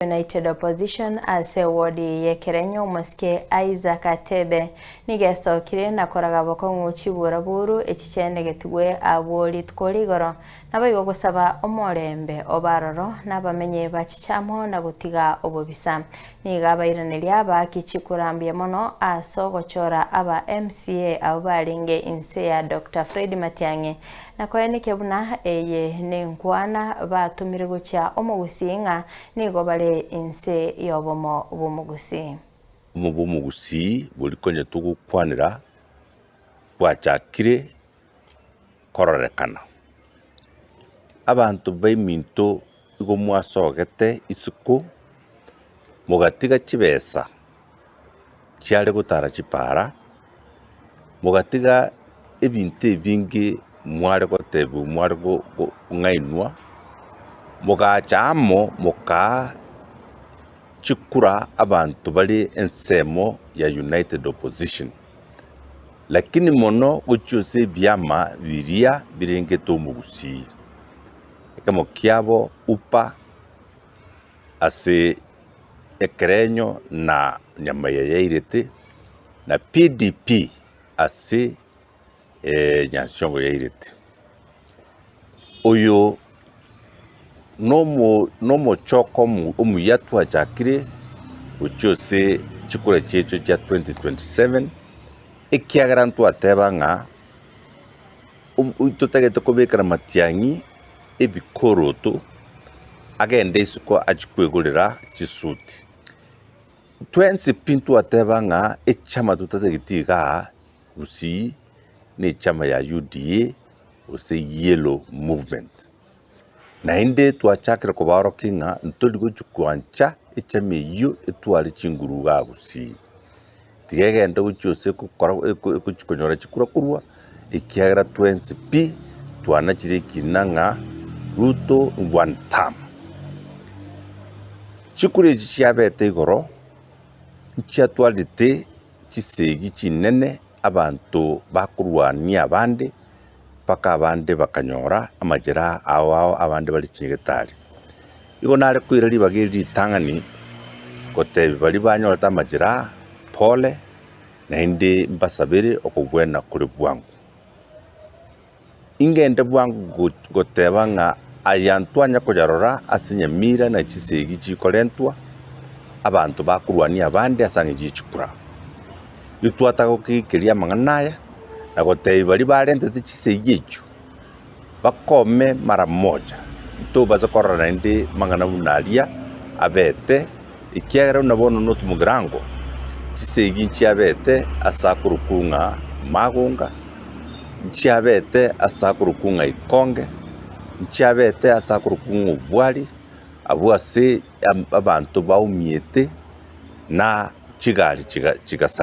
United Opposition ase wodi yekerenyo muske Isaac Atebe nigesokire nakoraga bokongo chibura buru echichende getigwe abori tkoligoro nabayigo gusaba omorembe obaroro nabamenye bachichamo na gutiga obobisa nigabairaneria abakichikurambye mono asogochora aba MCA abaringe inse ya Dr. Fred Matiang'i nakoene kebuna eye nenkwana batumire gucha omugusinga nigo bare inse yobomo bumugusi bumugusi bulikonye tugukwanira bwachakire kororekana abantu baiminto igo mwasogete isiku mugatiga chibesa cyari gutara chipara mugatiga ebinte bingi mwari gotebu mwari go ngainwa mugachamo muka chikura abantu bali ensemo ya United Opposition lakini mono ucyose byama biria birengeto mugusi kama kiabo upa ase ekrenyo na nyamaya yairete na PDP ase nyansongo yairete oyo nomo choko omuyatu ajakire ucyose chikure checho cha 2027 ekiagarantu atebanga tutagete kobekara Matiang'i ebikoroto agende isuko achikwegurira chisuti 20 pintu atebanga echama tutagetiga usi ne chama ya UDA ose Yellow Movement na inde tuachakira kobaro kinga ntoligo chukwancha echame iyo etwali chinguruga gusi tigegenda ucyose kukora kuchikonyora chikura kurwa ikiagra 20p twana chire kinanga Ruto one term chikure chiabete igoro chiatwalite chisegi chinene abantu bakurwania abande paka abande bakanyora amajera awo abande bali kingetari igo nare kwirari bagiri tangani kote bali banyora tamajera pole na indi mbasabiri okugwena kuri bwangu ingende bwangu gotebanga ayantwanya kojarora asinya mira na chisegi chikolentwa abantu bakurwania abande asange gichikura yutwata gokikiria manganaya na gote bali barente chisegi echo bakome mara moja to bazakora na indi mangana munalia abete ikiagera unabono notumugirango chisegi chiabete asakurukunga magunga chiabete asakurukunga ikonge chiabete asakurukunga ubwali abuase abantu baumiete na chigari chigasa